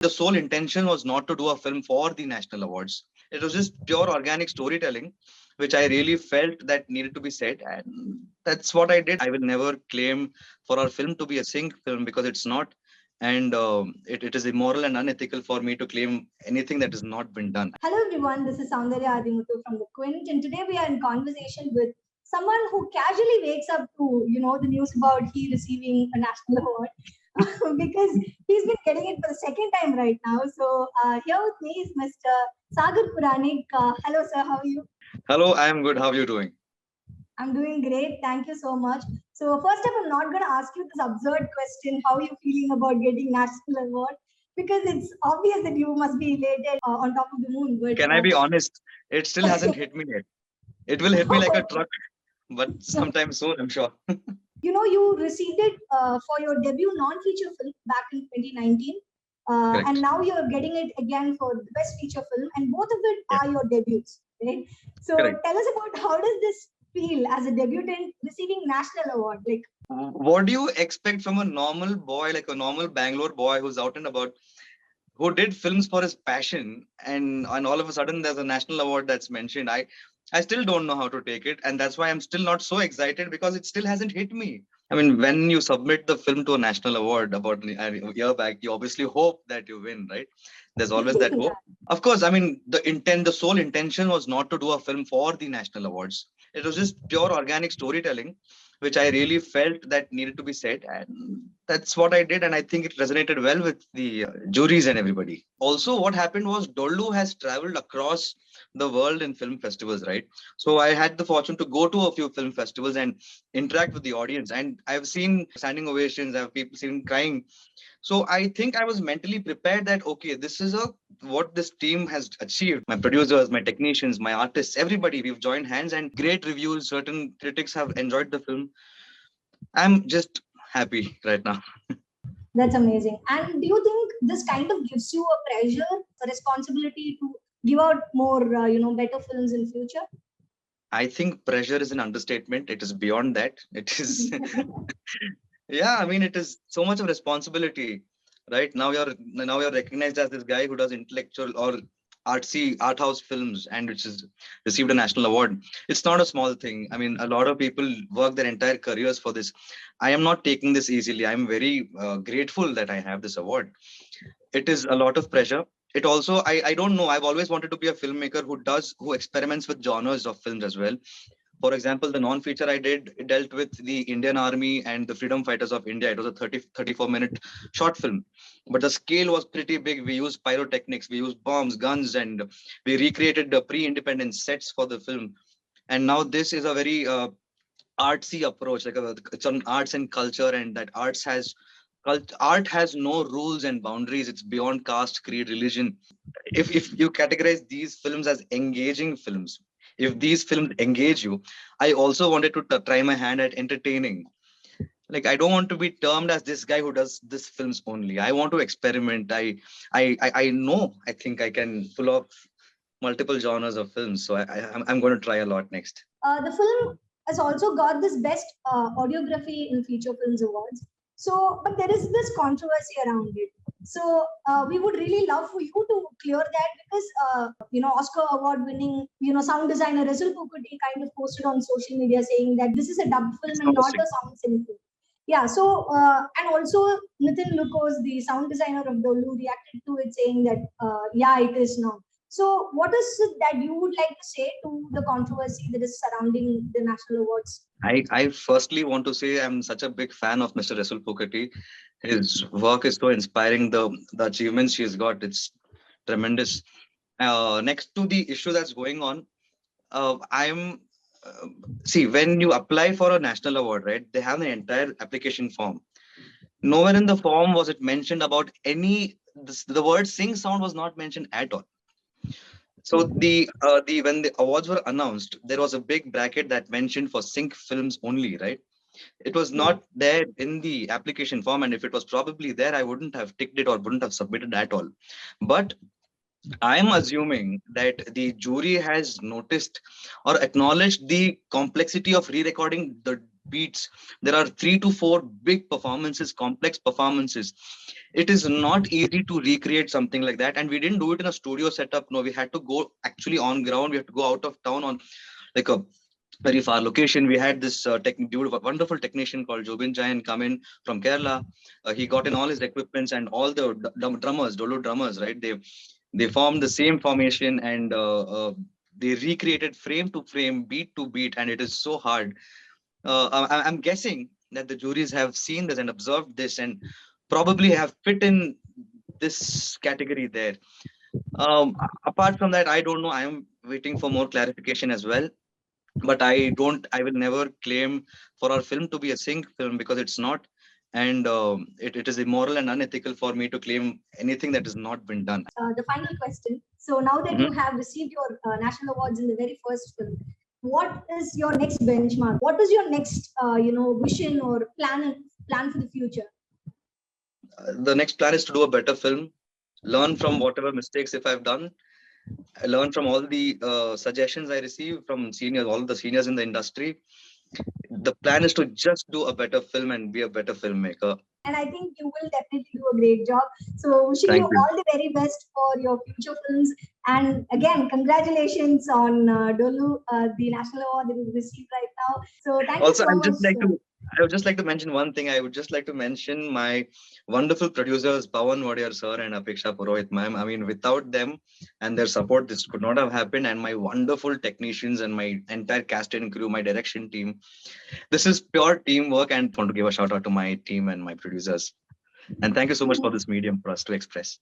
The sole intention was not to do a film for the national awards. It was just pure organic storytelling, which I really felt that needed to be said. And that's what I did. I will never claim for our film to be a sync film because it's not. And it is immoral and unethical for me to claim anything that has not been done. Hello everyone, this is Soundarya Adimuthu from the Quint, and today we are in conversation with someone who casually wakes up to the news about he receiving a national award because he's been getting it for the second time right now. So here with me is Mr. Sagar Puranik. Hello sir, how are you? Hello, I am good. How are you doing? I'm doing great. Thank you so much. So first up, I'm not going to ask you this absurd question, how are you feeling about getting national award? Because it's obvious that you must be elated on top of the moon. But Can I be honest? It still hasn't hit me yet. It will hit me like a truck, but sometime soon, I'm sure. You received it for your debut non-feature film back in 2019. And now you're getting it again for the best feature film, and both of it are your debuts, right? So Correct. tell us about how does this feel as a debutant receiving national award? Like, What do you expect from a normal boy, like a normal Bangalore boy who's out and about, who did films for his passion, and all of a sudden there's a national award that's mentioned? I still don't know how to take it, and that's why I'm still not so excited because it still hasn't hit me. I mean, when you submit the film to a national award about a year back, you obviously hope that you win, right? There's always that hope. Of course, I mean, the sole intention was not to do a film for the national awards. It was just pure organic storytelling, which I really felt that needed to be said. And that's what I did. And I think it resonated well with the juries and everybody. Also, what happened was Dollu has traveled across the world in film festivals, right? So I had the fortune to go to a few film festivals and interact with the audience. And I've seen standing ovations, I've people seen crying. So I think I was mentally prepared that okay, this is a what this team has achieved. My producers, my technicians, my artists, everybody, we've joined hands and great reviews. Certain critics have enjoyed the film. I'm just happy right now. that's amazing. And do you think this kind of gives you a pressure, a responsibility to give out more, better films in future? I think pressure is an understatement. It is beyond that. It is, yeah. I mean, it is so much of responsibility, right? Now you're recognized as this guy who does intellectual or artsy art house films, and which has received a national award. It's not a small thing. I mean, a lot of people work their entire careers for this. I am not taking this easily. I'm very grateful that I have this award. It is a lot of pressure. It also, I don't know, I've always wanted to be a filmmaker who experiments with genres of films as well. For example, the non-feature I did, it dealt with the Indian Army and the freedom fighters of India. It was a 34-minute short film, but the scale was pretty big. We used pyrotechnics, we used bombs, guns, and we recreated the pre-independence sets for the film. And now this is a very artsy approach, like it's on arts and culture, and that art has no rules and boundaries. It's beyond caste, creed, religion. If you categorize these films as engaging films, if these films engage you, I also wanted to try my hand at entertaining. Like, I don't want to be termed as this guy who does this films only. I want to experiment. I know, I think I can pull off multiple genres of films, so I'm going to try a lot next. The film has also got this best audiography in feature films awards. So, but there is this controversy around it. So, we would really love for you to clear that because, Oscar award winning, sound designer Rasul Pukuti kind of posted on social media saying that this is a dubbed film It's and not a not a sound sync film. Yeah, so, and also Nitin Lukos, the sound designer of Dollu, reacted to it saying that, yeah, it is now. So, what is it that you would like to say to the controversy that is surrounding the national awards? I firstly want to say I'm such a big fan of Mr. Rasul Pukati. His work is so inspiring. The achievements he's got, it's tremendous. Next to the issue that's going on, I'm see, when you apply for a national award, right? They have an entire application form. Nowhere in the form was it mentioned about the word sing sound was not mentioned at all. So the when the awards were announced, there was a big bracket that mentioned for sync films only, right? It was not there in the application form, and if it was probably there, I wouldn't have ticked it or wouldn't have submitted at all. But I'm assuming that the jury has noticed or acknowledged the complexity of re-recording the beats. There are 3 to 4 big performances, complex performances. It is not easy to recreate something like that, and we didn't do it in a studio setup. No, we had to go actually on ground. We have to go out of town on like a very far location. We had this wonderful technician called Jobin Jain come in from Kerala. He got in all his equipments and all the drummers, Dollu drummers, right? They formed the same formation, and they recreated frame to frame, beat to beat, and it is so hard. I'm guessing that the juries have seen this and observed this, and probably have fit in this category there. Apart from that, I don't know. I am waiting for more clarification as well, but I will never claim for our film to be a sync film, because it's not. And it is immoral and unethical for me to claim anything that has not been done. The final question. So now that Mhm. you have received your national awards in the very first film, what is your next benchmark? What is your next, vision or plan for the future? The next plan is to do a better film, learn from whatever mistakes if I've done. I learn from all the suggestions I receive from seniors, all the seniors in the industry. The plan is to just do a better film and be a better filmmaker. And I think you will definitely do a great job. So wishing you Thank you. all the very best for your future films. And again, congratulations on Dollu, the national award that you received right now. So thank you Also, so much. I would just like to mention one thing. I would just like to mention my wonderful producers, Pawan Wadiyar sir and Apeksha Purohit ma'am. I mean, without them and their support, this could not have happened. And my wonderful technicians and my entire cast and crew, my direction team. This is pure teamwork, and I want to give a shout out to my team and my producers. And thank you so much for this medium for us to express.